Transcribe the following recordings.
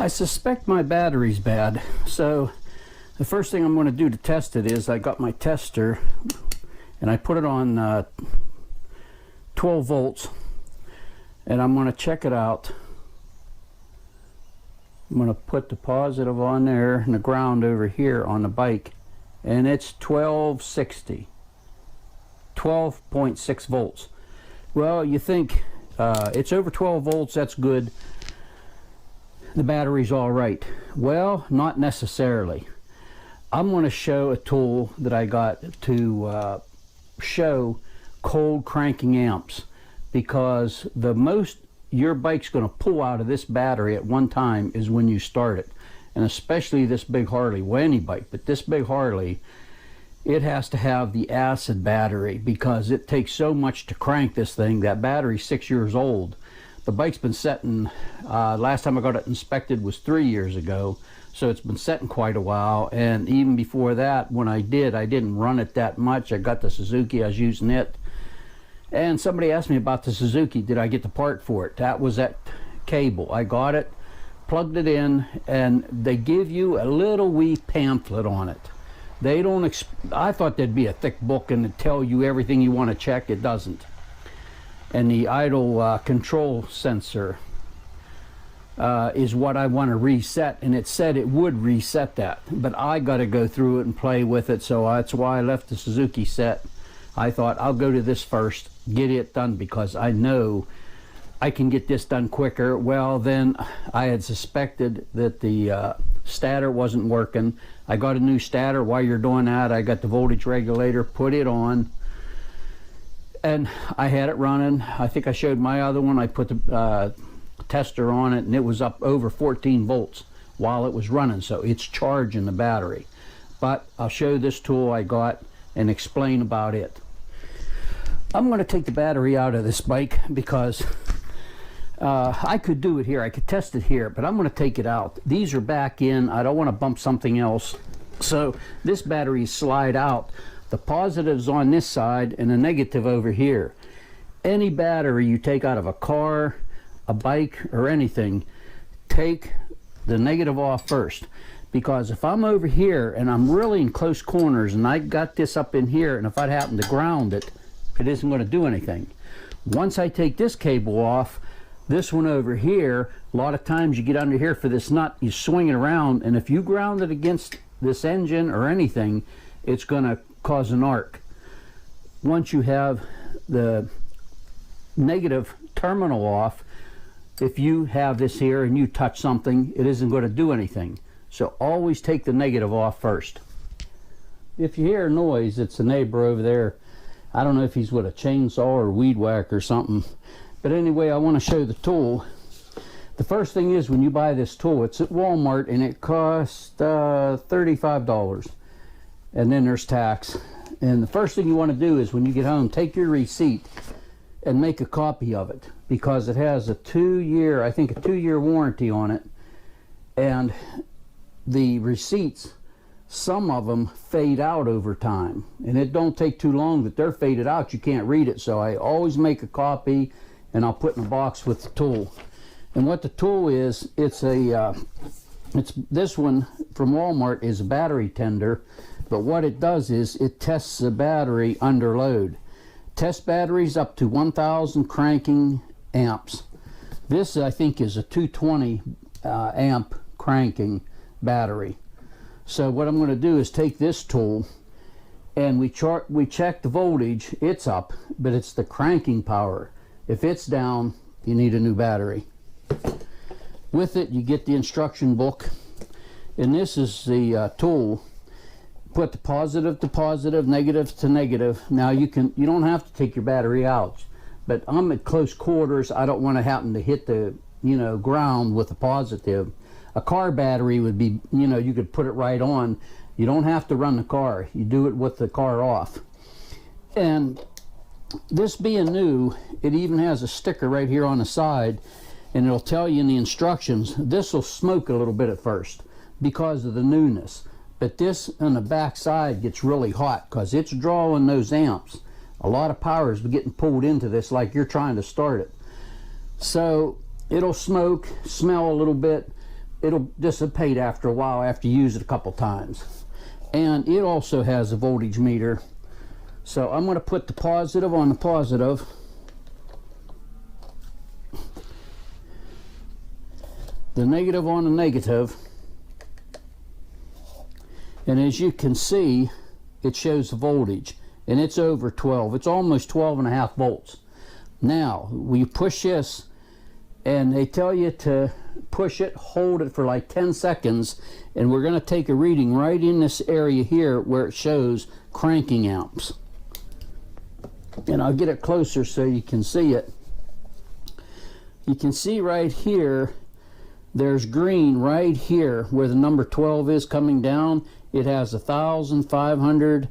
I suspect my battery's bad, so the first thing I'm going to do to test it is I got my tester and I put it on 12 volts and I'm going to check it out. I'm going to put the positive on there and the ground over here on the bike, and it's 1260, 12.6 volts. Well, you think it's over 12 volts, that's good, the battery's all right. Well, not necessarily. I'm going to show a tool that I got to show cold cranking amps, because the most your bike's going to pull out of this battery at one time is when you start it. And especially this big Harley, well, any bike, but this big Harley, it has to have the acid battery because it takes so much to crank this thing. That battery's 6 years old. The bike's been setting, last time I got it inspected was 3 years ago, so it's been setting quite a while. And even before that, when I didn't run it that much. I got the Suzuki, I was using it. And somebody asked me about the Suzuki, did I get the part for it? That was that cable. I got it, plugged it in, and they give you a little wee pamphlet on it. They don't, I thought there'd be a thick book and it'd tell you everything you want to check. It doesn't. And the idle control sensor is what I want to reset, and it said it would reset that, but I got to go through it and play with it, so that's why I left the Suzuki set. I thought I'll go to this first, get it done, because I know I can get this done quicker. Well, then I had suspected that the stator wasn't working. I got a new stator. While you're doing that, I got the voltage regulator, put it on, and I had it running. I think I showed my other one. I put the tester on it, and it was up over 14 volts while it was running, so it's charging the battery. But I'll show this tool I got and explain about it. I'm going to take the battery out of this bike because I could do it here, I could test it here, but I'm going to take it out. These are back in, I don't want to bump something else, so this battery slide out. The positive's on this side and the negative over here. Any battery you take out of a car, a bike, or anything, take the negative off first. Because if I'm over here and I'm really in close corners and I got this up in here, and if I happen to ground it, it isn't going to do anything. Once I take this cable off, this one over here, a lot of times you get under here for this nut, you swing it around, and if you ground it against this engine or anything, it's going to cause an arc. Once you have the negative terminal off, if you have this here and you touch something, it isn't going to do anything. So always take the negative off first. If you hear a noise, it's a neighbor over there. I don't know if he's with a chainsaw or weed whack or something. But anyway, I want to show the tool. The first thing is, when you buy this tool, it's at Walmart and it costs $35. And then there's tax. And the first thing you want to do is, when you get home, take your receipt and make a copy of it, because it has a 2-year, I think a 2-year warranty on it. And the receipts, some of them fade out over time, and it don't take too long that they're faded out, you can't read it. So I always make a copy and I'll put in a box with the tool. And what the tool is, it's a this one from Walmart is a battery tender, but what it does is it tests the battery under load. Test batteries up to 1000 cranking amps. This, I think, is a 220 amp cranking battery. So what I'm going to do is take this tool and we check the voltage. It's up, but it's the cranking power. If it's down, you need a new battery. With it, you get the instruction book, and this is the tool. Put the positive to positive, negative to negative. Now you don't have to take your battery out, but I'm at close quarters. I don't want to happen to hit the ground with the positive. A car battery would be, you could put it right on. You don't have to run the car. You do it with the car off. And this being new, it even has a sticker right here on the side, and it'll tell you in the instructions, this will smoke a little bit at first because of the newness. But this on the back side gets really hot because it's drawing those amps. A lot of power is getting pulled into this like you're trying to start it. So it'll smoke, smell a little bit, it'll dissipate after a while after you use it a couple times. And it also has a voltage meter. So I'm going to put the positive on the positive. The negative on the negative. And as you can see, it shows the voltage. And it's over 12. It's almost 12.5 volts. Now, we push this, and they tell you to push it, hold it for like 10 seconds, and we're going to take a reading right in this area here where it shows cranking amps. And I'll get it closer so you can see it. You can see right here, there's green right here where the number 12 is coming down. It has 1,000, 500,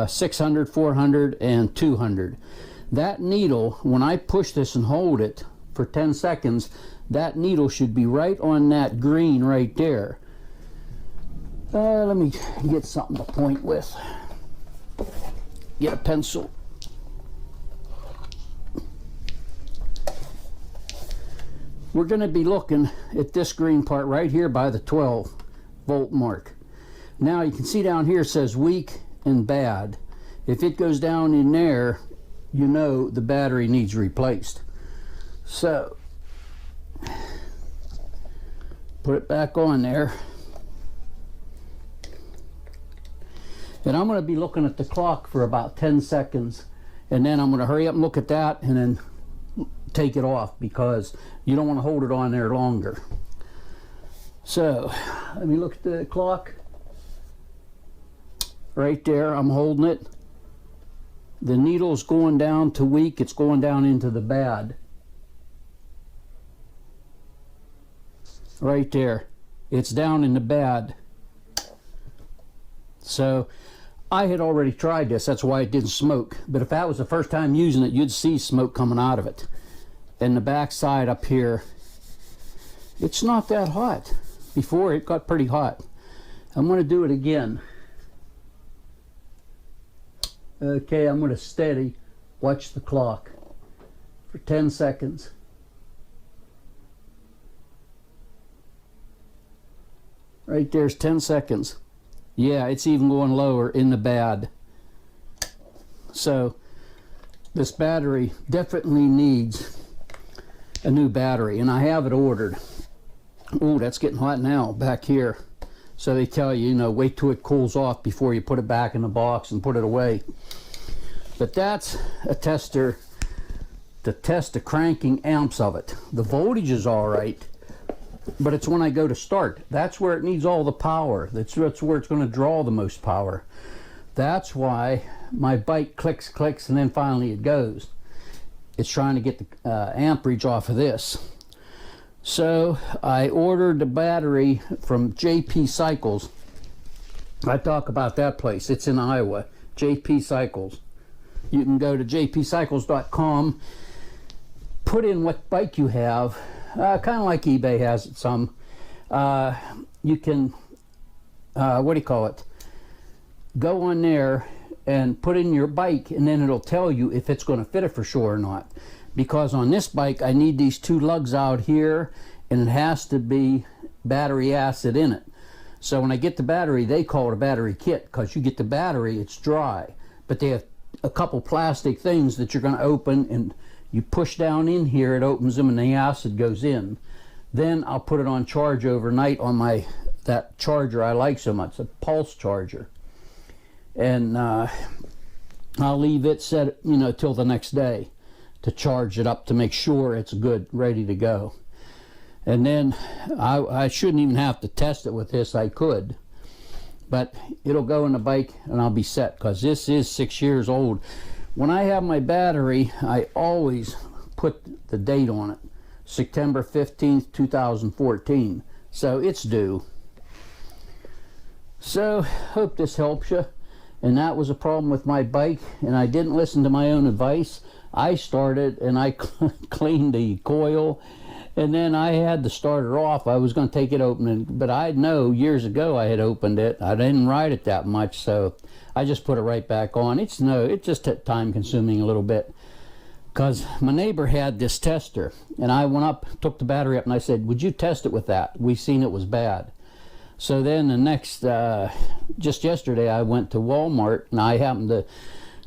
600, 400, and 200. That needle, when I push this and hold it for 10 seconds, that needle should be right on that green right there. Let me get something to point with. Get a pencil. We're going to be looking at this green part right here by the 12 volt mark. Now you can see down here it says weak and bad. If it goes down in there, you know the battery needs replaced. So put it back on there. And I'm going to be looking at the clock for about 10 seconds, and then I'm going to hurry up and look at that and then take it off, because you don't want to hold it on there longer. So let me look at the clock. Right there, I'm holding it. The needle's going down to weak, it's going down into the bad. Right there, it's down in the bad. So I had already tried this, that's why it didn't smoke. But if that was the first time using it, you'd see smoke coming out of it. And the back side up here, it's not that hot. Before it got pretty hot. I'm going to do it again. Okay, I'm going to steady watch the clock for 10 seconds. Right there's 10 seconds. Yeah, it's even going lower in the bad. So this battery definitely needs a new battery, and I have it ordered. Oh, that's getting hot now back here. So they tell you, you know, wait till it cools off before you put it back in the box and put it away. But that's a tester to test the cranking amps of it. The voltage is all right, but it's when I go to start. That's where it needs all the power. That's where it's going to draw the most power. That's why my bike clicks, and then finally it goes. It's trying to get the amperage off of this. So I ordered the battery from JP Cycles. I talk about that place. It's in Iowa, JP Cycles. You can go to jpcycles.com, put in what bike you have, kind of like eBay has it some. You can, what do you call it? Go on there and put in your bike, and then it'll tell you if it's going to fit it for sure or not. Because on this bike I need these two lugs out here, and it has to be battery acid in it. So when I get the battery, they call it a battery kit, because you get the battery, it's dry, but they have a couple plastic things that you're going to open, and you push down in here, it opens them, and the acid goes in. Then I'll put it on charge overnight on that charger I like so much, a pulse charger, and I'll leave it set, you know, till the next day to charge it up to make sure it's good, ready to go. And then I shouldn't even have to test it with this. I could, but it'll go in the bike and I'll be set, because this is 6 years old. When I have my battery, I always put the date on it, September 15th 2014, so it's due. So hope this helps you. And that was a problem with my bike, and I didn't listen to my own advice. I started and I cleaned the coil, and then I had the starter off. I was going to take it open, but I know years ago I had opened it. I didn't ride it that much, so I just put it right back on. It's just time consuming a little bit. because my neighbor had this tester, and I went up, took the battery up, and I said, would you test it with that? We seen it was bad. So then the next, just yesterday, I went to Walmart, and I happened to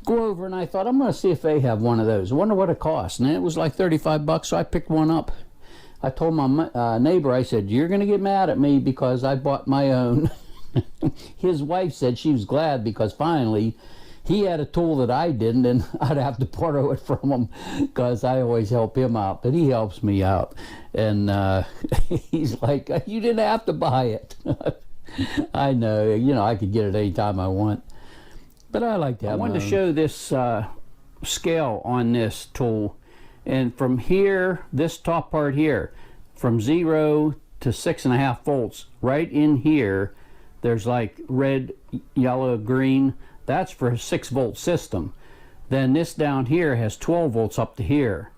go over, and I thought, I'm going to see if they have one of those. I wonder what it costs. And it was like 35 bucks, so I picked one up. I told my neighbor, I said, you're going to get mad at me because I bought my own. His wife said she was glad because finally he had a tool that I didn't, and I'd have to borrow it from him because I always help him out, but he helps me out. And he's like, you didn't have to buy it. I know, you know, I could get it anytime I want, but I like to have. I wanted to show this scale on this tool, and from here, this top part here, from 0 to 6.5 volts, right in here, there's like red, yellow, green. That's for a 6-volt system. Then this down here has 12 volts up to here,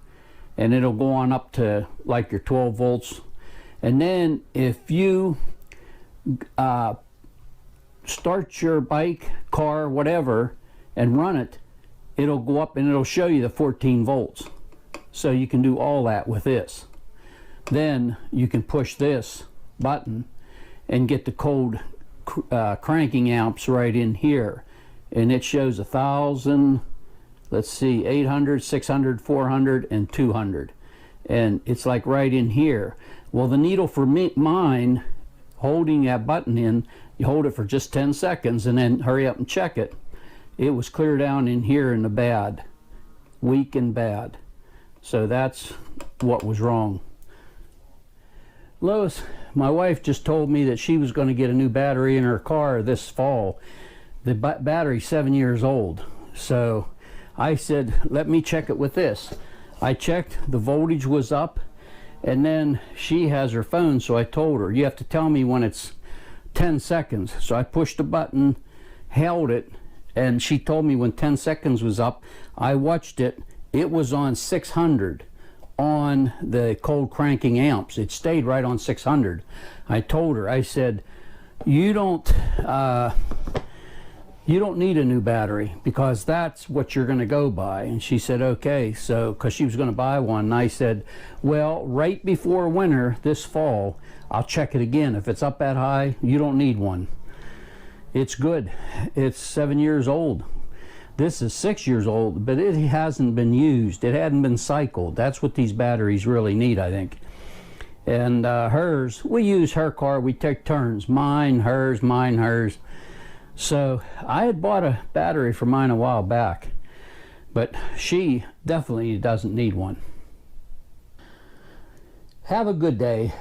and it'll go on up to like your 12 volts. And then if you start your bike, car, whatever, and run it, it'll go up and it'll show you the 14 volts. So you can do all that with this. Then you can push this button and get the cold cranking amps right in here, and it shows 1,000, let's see, 800, 600, 400, and 200, and it's like right in here. Well, the needle for mine, holding that button in, you hold it for just 10 seconds and then hurry up and check it. It was clear down in here in the bad, weak and bad. So that's what was wrong. Lois, my wife, just told me that she was going to get a new battery in her car this fall. The battery's 7 years old. So I said, let me check it with this. I checked, the voltage was up, and then she has her phone, so I told her, you have to tell me when it's 10 seconds. So I pushed the button, held it, and she told me when 10 seconds was up. I watched it. It was on 600. On the cold cranking amps. It stayed right on 600. I told her, I said, you don't need a new battery because that's what you're going to go by. And she said, okay. So because she was going to buy one, and I said, well, right before winter this fall, I'll check it again. If it's up that high, you don't need one. It's good. It's 7 years old. This is 6 years old, but it hasn't been used. It hadn't been cycled. That's what these batteries really need, I think. And hers, we use her car. We take turns. Mine, hers, mine, hers. So I had bought a battery for mine a while back, but she definitely doesn't need one. Have a good day.